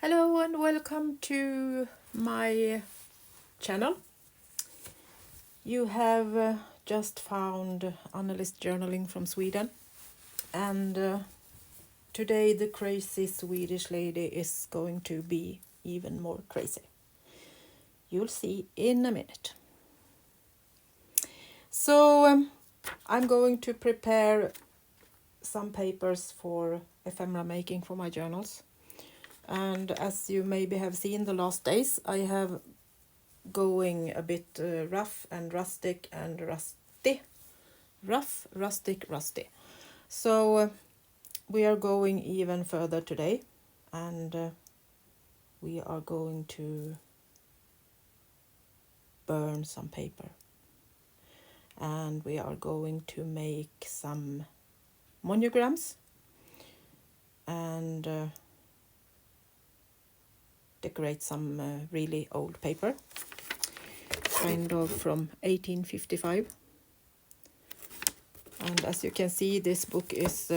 Hello and welcome to my channel. You have just found Annelies journaling from Sweden, and today the crazy Swedish lady is going to be even more crazy. You'll see in a minute. So I'm going to prepare some papers for ephemera making for my journals. And as you maybe have seen the last days, I have going a bit rough and rustic and rusty. Rough, rustic, rusty. So we are going even further today, and we are going to burn some paper. And we are going to make some monograms and decorate some really old paper, kind of from 1855. And as you can see, this book is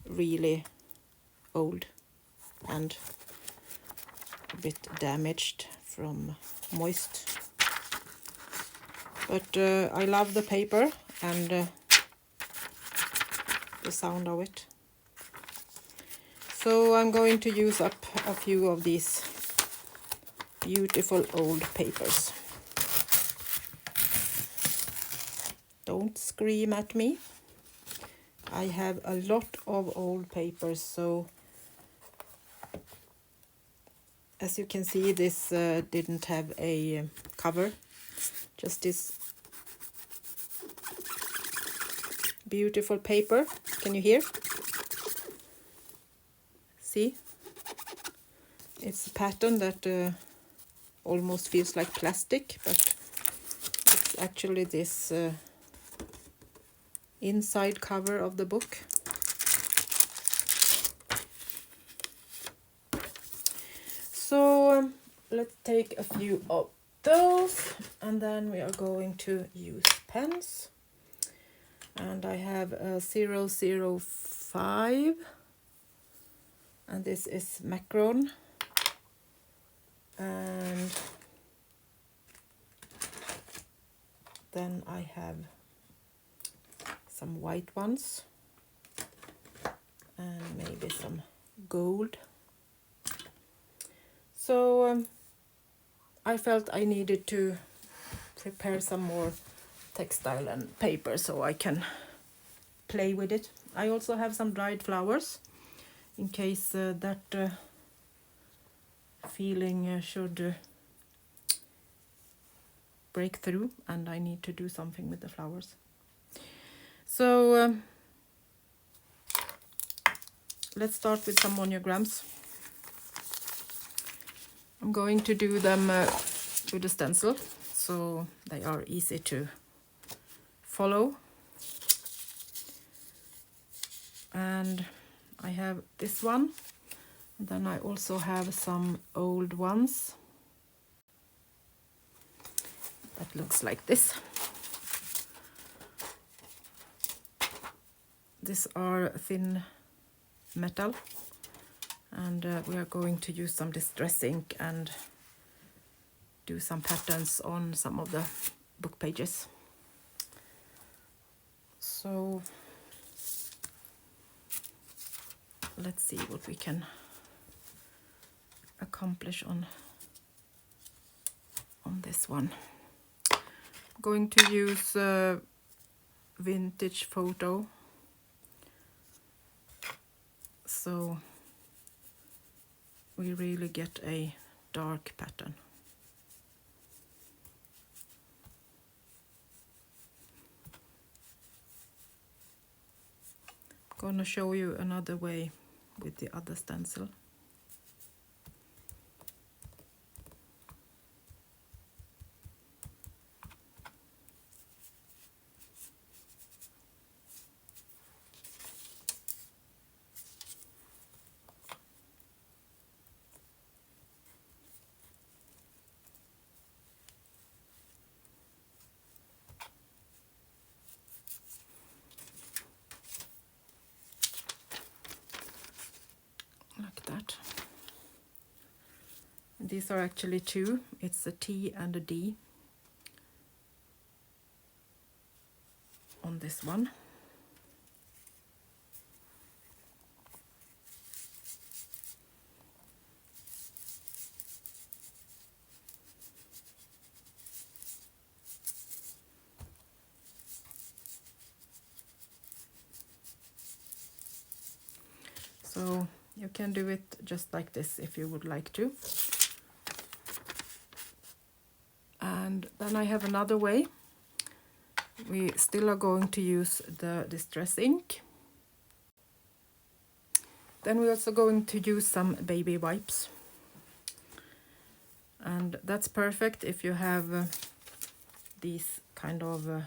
really old and a bit damaged from moist. But I love the paper and the sound of it. So I'm going to use up a few of these beautiful old papers. Don't scream at me. I have a lot of old papers, so as you can see, this didn't have a cover, just this beautiful paper. Can you hear? See? It's a pattern that almost feels like plastic, but it's actually this inside cover of the book. So let's take a few of those, and then we are going to use pens. And I have a 005, and this is Macron. And then I have some white ones and maybe some gold. So I felt I needed to prepare some more textile and paper so I can play with it. I also have some dried flowers in case that feeling should break through and I need to do something with the flowers. So let's start with some monograms. I'm going to do them with a stencil, so they are easy to follow. And I have this one, and then I also have some old ones that looks like this. These are thin metal, and we are going to use some distress ink and do some patterns on some of the book pages. So let's see what we can accomplish on this one. I'm going to use vintage photo, so we really get a dark pattern. I'm gonna show you another way with the other stencil. These are actually two. It's a T and a D on this one. So you can do it just like this if you would like to. And then I have another way. We still are going to use the distress ink. Then we're also going to use some baby wipes. And that's perfect if you have these kind of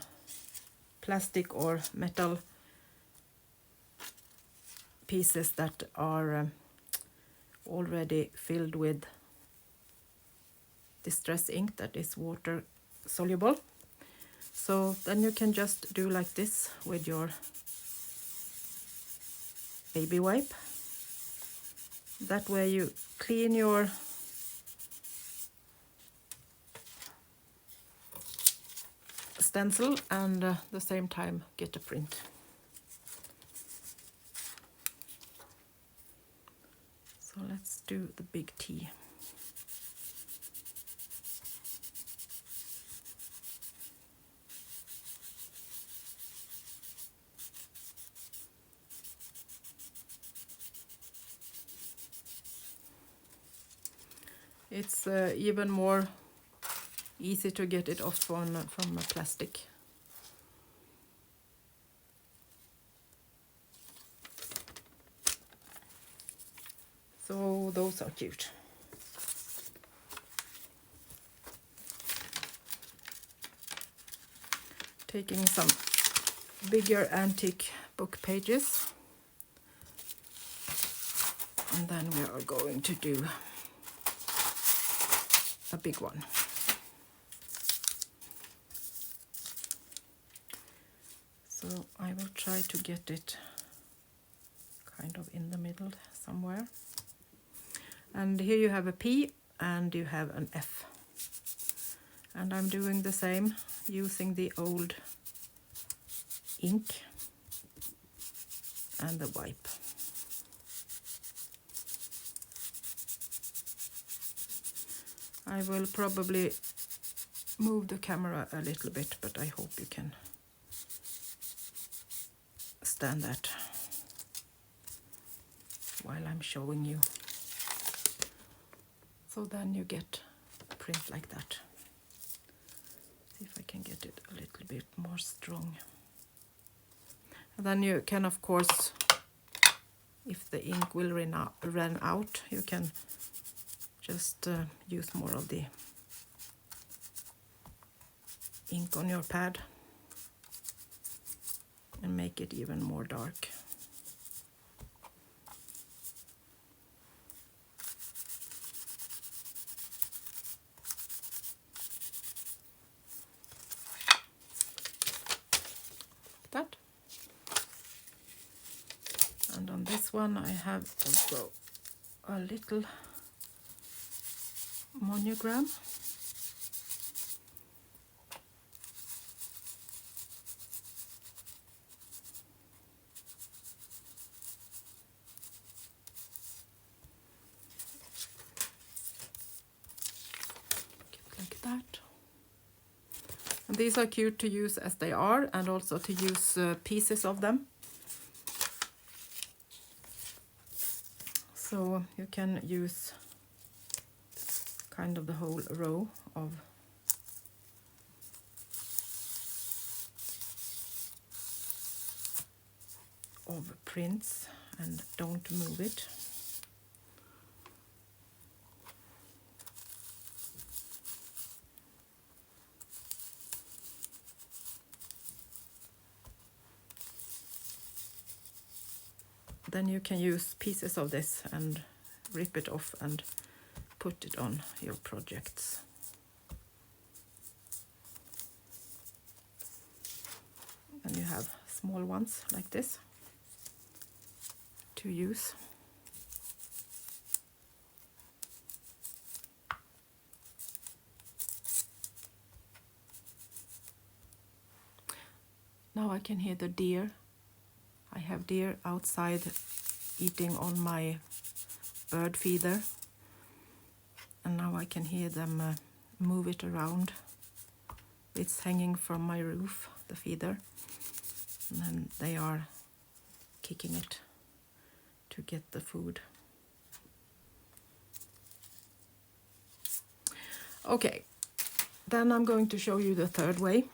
plastic or metal pieces that are already filled with distress ink that is water soluble. So then you can just do like this with your baby wipe. That way you clean your stencil and at the same time get a print. So let's do the big T. It's even more easy to get it off from plastic. So those are cute. Taking some bigger antique book pages. And then we are going to do a big one. So I will try to get it kind of in the middle somewhere. And here you have a P and you have an F. And I'm doing the same, using the old ink and the wipe. I will probably move the camera a little bit, but I hope you can stand that while I'm showing you. So then you get a print like that. See if I can get it a little bit more strong. And then you can, of course, if the ink will run out, you can just use more of the ink on your pad and make it even more dark. That. And on this one I have also a little monogram. Like that. And these are cute to use as they are, and also to use pieces of them. So you can use kind of the whole row of prints and don't move it. Then you can use pieces of this and rip it off and put it on your projects. And you have small ones like this to use. Now I can hear the deer. I have deer outside eating on my bird feeder, and now I can hear them move it around. It's hanging from my roof, the feeder, and then they are kicking it to get the food. Okay, then I'm going to show you the third way.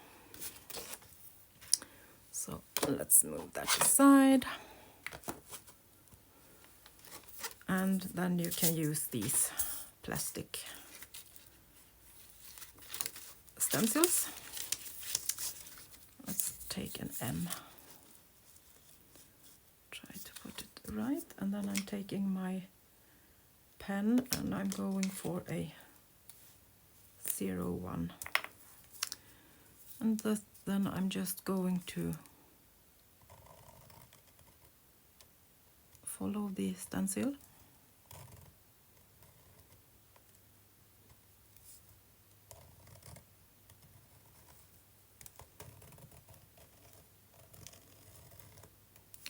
So let's move that aside. And then you can use these plastic stencils. Let's take an M. Try to put it right. And then I'm taking my pen and I'm going for a 01. And then I'm just going to follow the stencil.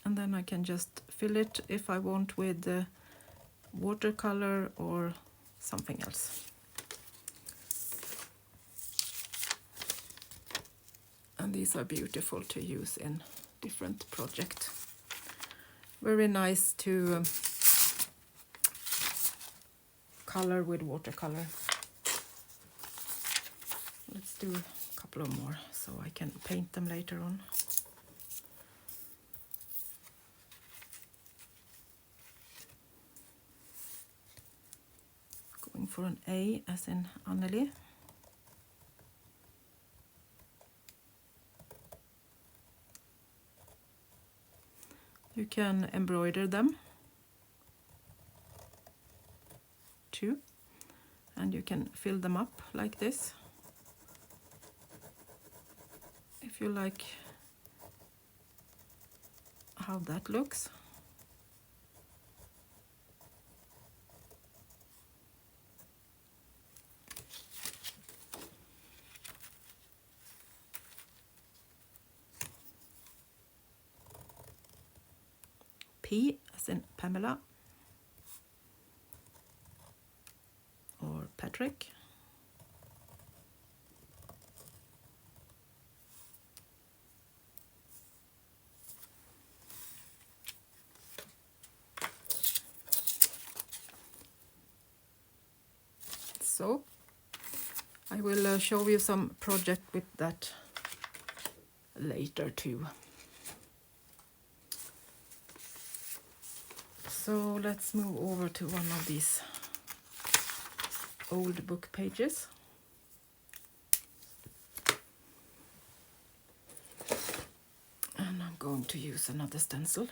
And then I can just fill it if I want with watercolor or something else. And these are beautiful to use in different projects. Very nice to color with watercolor. Let's do a couple of more so I can paint them later on. Going for an A as in Anneli. You can embroider them too, and you can fill them up like this if you like how that looks. P as in Pamela or Patrick. So I will show you some project with that later too. So let's move over to one of these old book pages. And I'm going to use another stencil.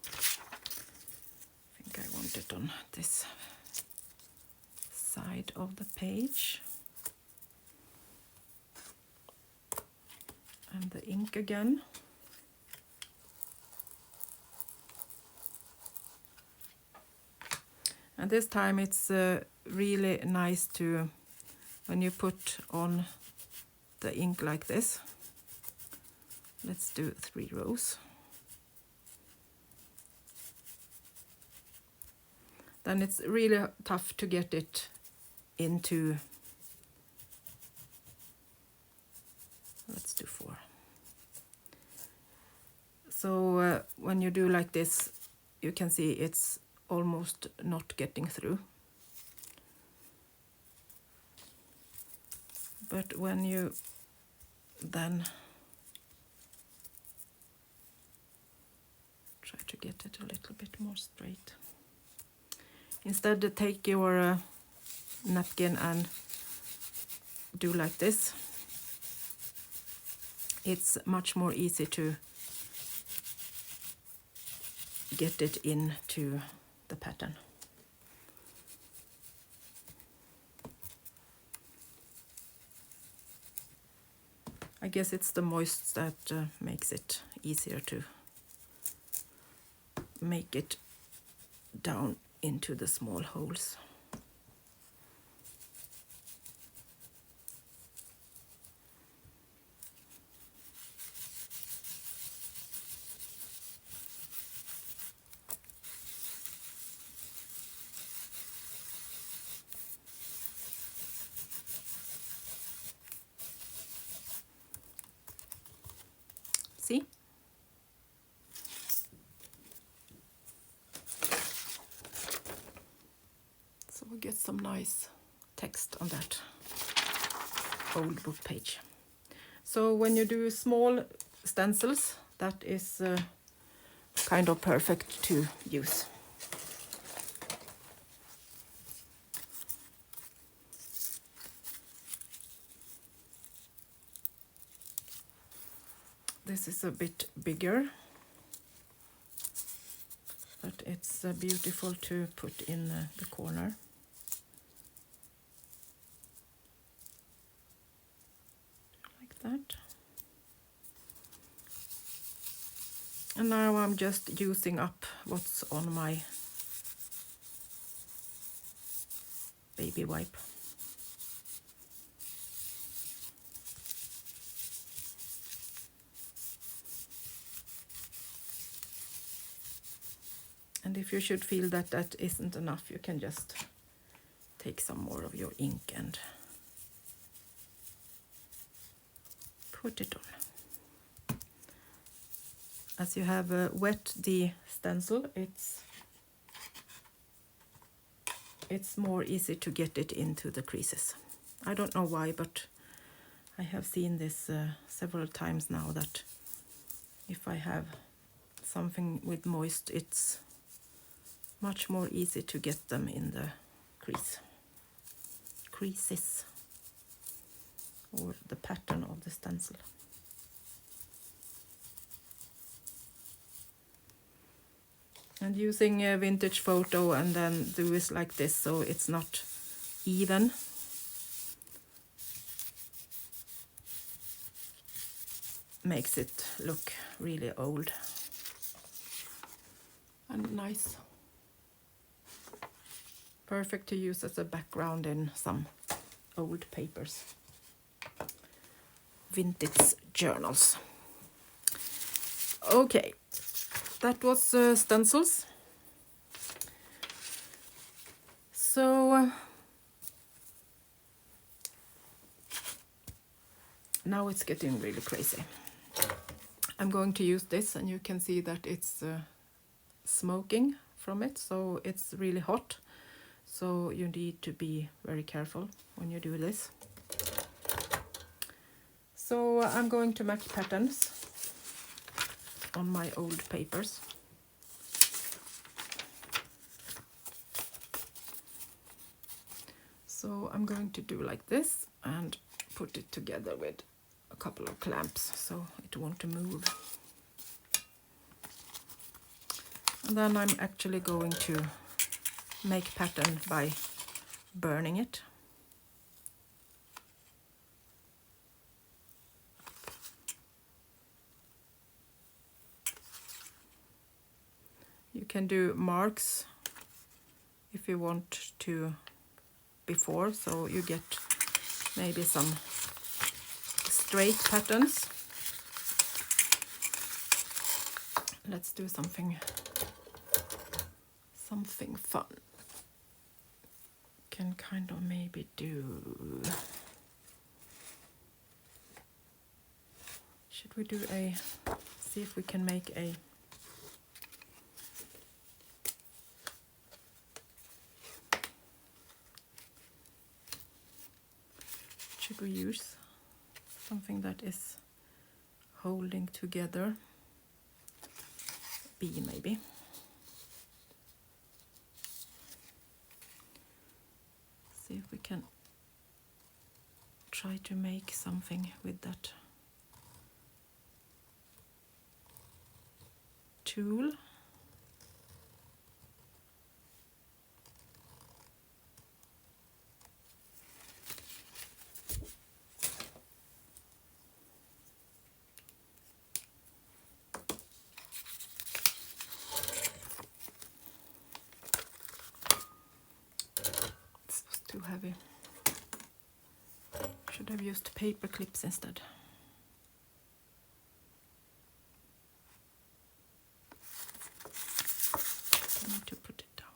I think I want it on this side of the page. And the ink again. And this time it's really nice to, when you put on the ink like this. Let's do 3 rows. Then it's really tough to get it into, let's do 4. So when you do like this, you can see it's almost not getting through. But when you then try to get it a little bit more straight. Instead, take your napkin and do like this. It's much more easy to get it into the pattern. I guess it's the moist that makes it easier to make it down into the small holes. See? So we get some nice text on that old book page. So when you do small stencils, that is kind of perfect to use. This is a bit bigger, but it's beautiful to put in the corner. Like that. And now I'm just using up what's on my baby wipe. And if you should feel that that isn't enough, you can just take some more of your ink and put it on. As you have wet the stencil, it's more easy to get it into the creases. I don't know why, but I have seen this several times now, that if I have something with moist, it's much more easy to get them in the creases, or the pattern of the stencil. And using a vintage photo and then do it like this, so it's not even. Makes it look really old and nice. Perfect to use as a background in some old papers. Vintage journals. Okay, that was stencils. So now it's getting really crazy. I'm going to use this, and you can see that it's smoking from it, so it's really hot. So you need to be very careful when you do this. So I'm going to make patterns on my old papers. So I'm going to do like this and put it together with a couple of clamps so it won't move. And then I'm actually going to make pattern by burning it. You can do marks if you want to before, so you get maybe some straight patterns. Let's do something fun. Can kind of maybe do, should we do see if we can make a should we use something that is holding together? B maybe. See if we can try to make something with that tool. Too heavy. Should have used paper clips instead. I need to put it down.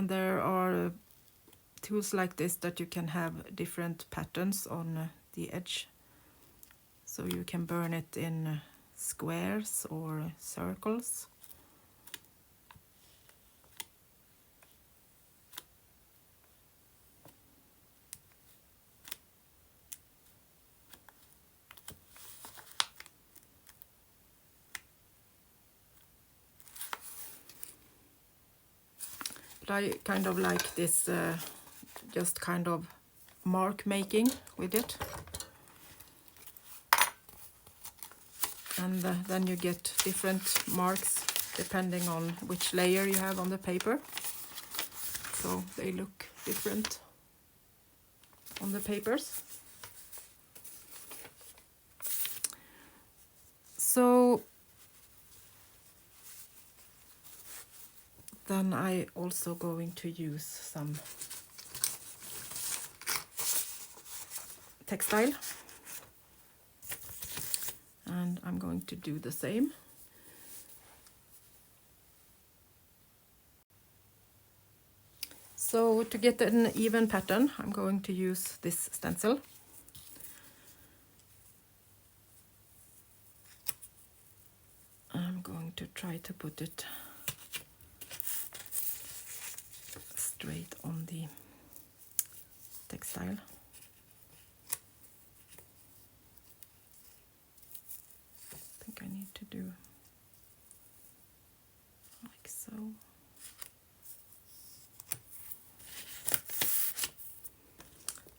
And there are tools like this that you can have different patterns on the edge. So you can burn it in squares or circles. But I kind of like this just kind of mark making with it. And then you get different marks depending on which layer you have on the paper. So they look different on the papers. So then I also going to use some textile. And I'm going to do the same. So to get an even pattern, I'm going to use this stencil. I'm going to try to put it straight on the textile. I think I need to do like so.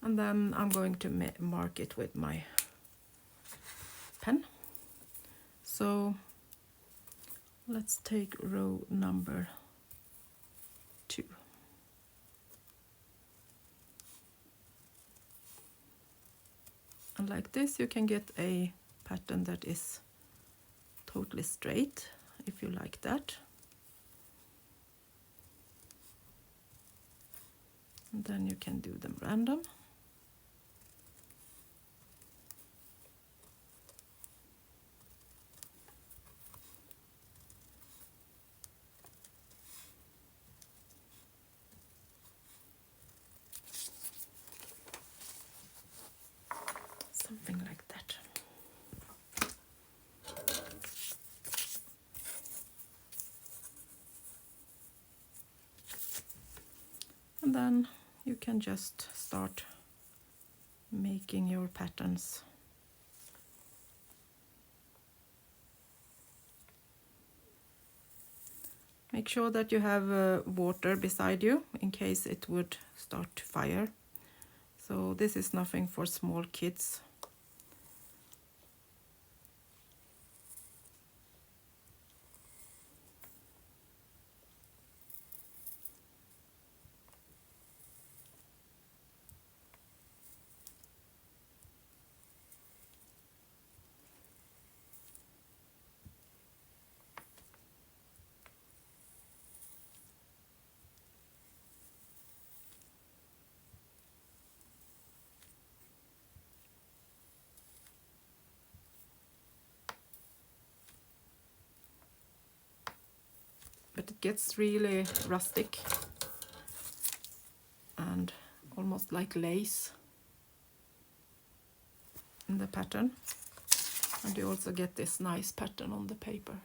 And then I'm going to mark it with my pen. So let's take row number 2. And like this you can get a pattern that is totally straight, if you like that. And then you can do them random. Something like that. And then you can just start making your patterns. Make sure that you have water beside you in case it would start to fire. So this is nothing for small kids. But it gets really rustic and almost like lace in the pattern. And you also get this nice pattern on the paper.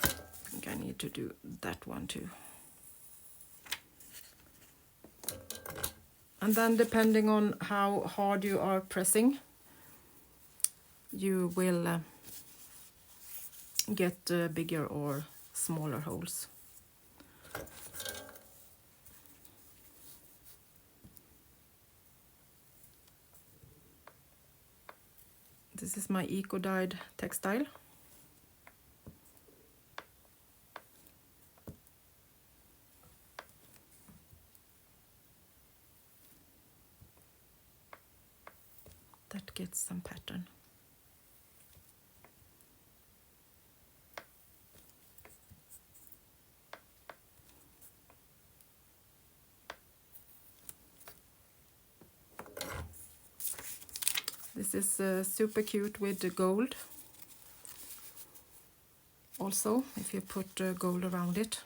I think I need to do that one too. And then depending on how hard you are pressing, you will get bigger or smaller holes. This is my eco-dyed textile. That gets some pattern. This is super cute with the gold. also if you put gold around it.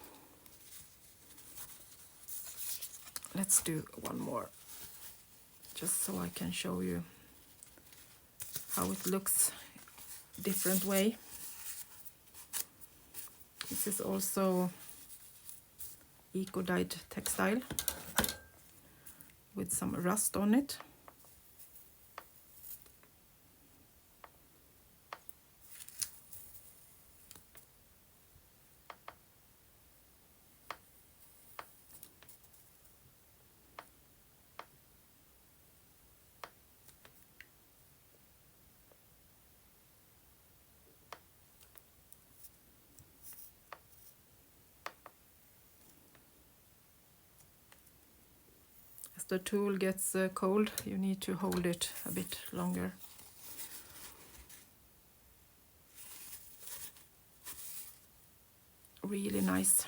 Let's do one more, just so I can show you how it looks different way. This is also eco-dyed textile with some rust on it. As the tool gets cold, you need to hold it a bit longer. Really nice.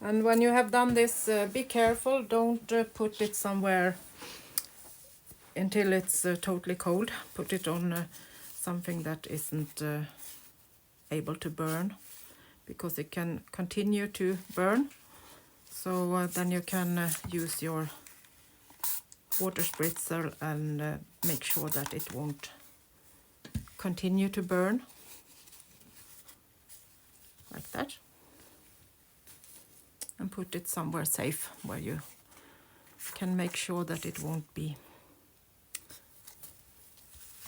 And when you have done this, be careful, don't put it somewhere until it's totally cold. Put it on something that isn't able to burn, because it can continue to burn. So then you can use your water spritzer and make sure that it won't continue to burn, like that. And put it somewhere safe where you can make sure that it won't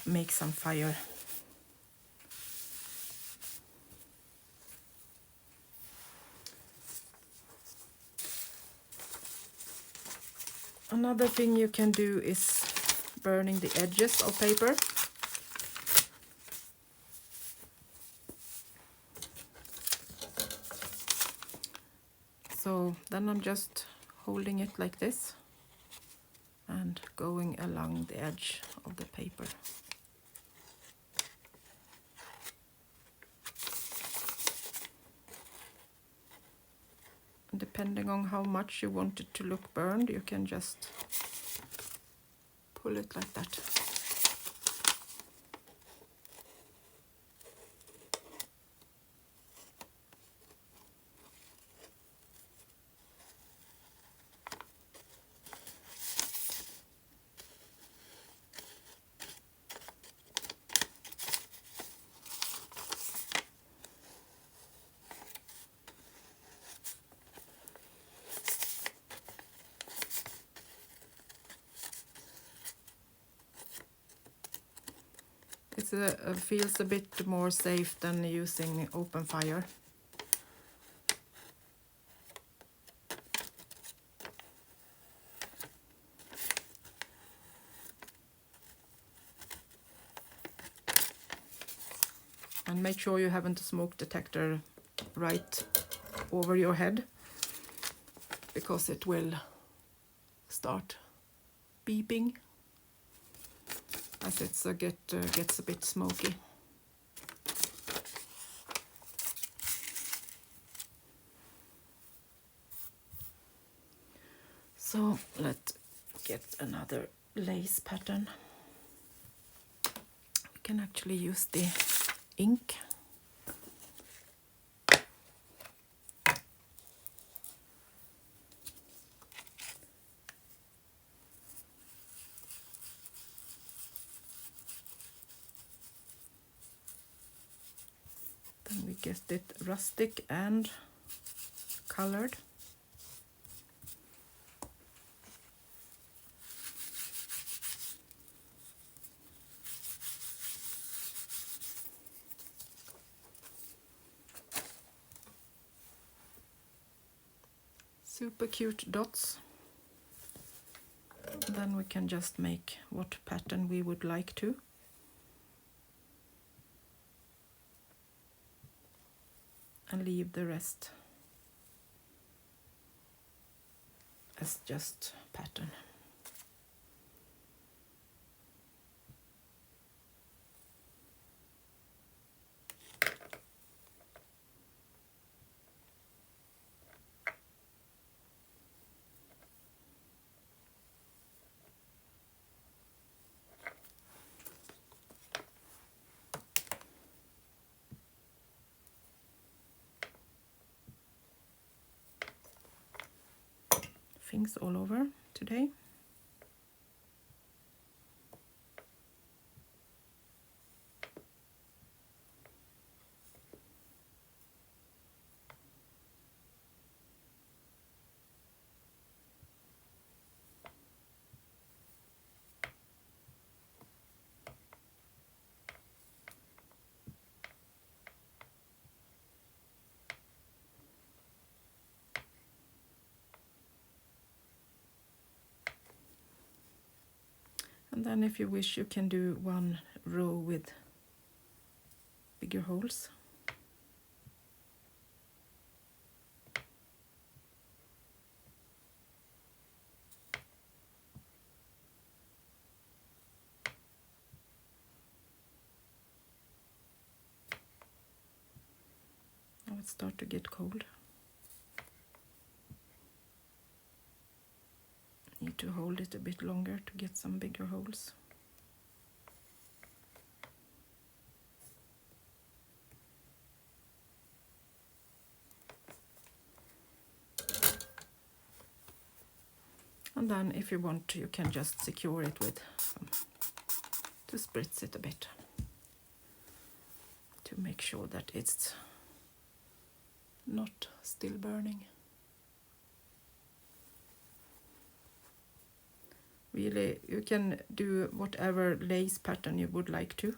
make some fire. Another thing you can do is burning the edges of paper. So then I'm just holding it like this and going along the edge of the paper. Depending on how much you want it to look burned, you can just pull it like that. It feels a bit more safe than using open fire. And make sure you haven't a smoke detector right over your head, because it will start beeping as it gets a bit smoky. So let's get another lace pattern. We can actually use the ink. Then we get it rustic and colored. Super cute dots. Then we can just make what pattern we would like to. And leave the rest as just pattern. things all over today. And then if you wish, you can do one row with bigger holes. Now it starts to get cold. Need to hold it a bit longer to get some bigger holes. And then if you want to, you can just secure it with some, to spritz it a bit, to make sure that it's not still burning. Really, you can do whatever lace pattern you would like to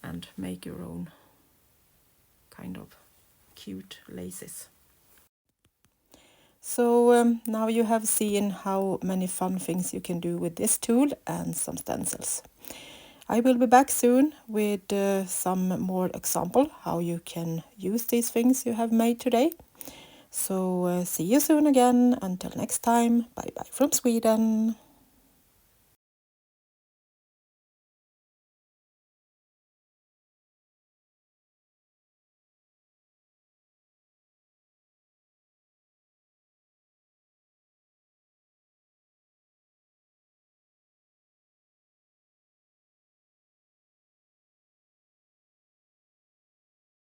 and make your own kind of cute laces. So now you have seen how many fun things you can do with this tool and some stencils. I will be back soon with some more example how you can use these things you have made today. So see you soon again. Until next time, bye bye from Sweden.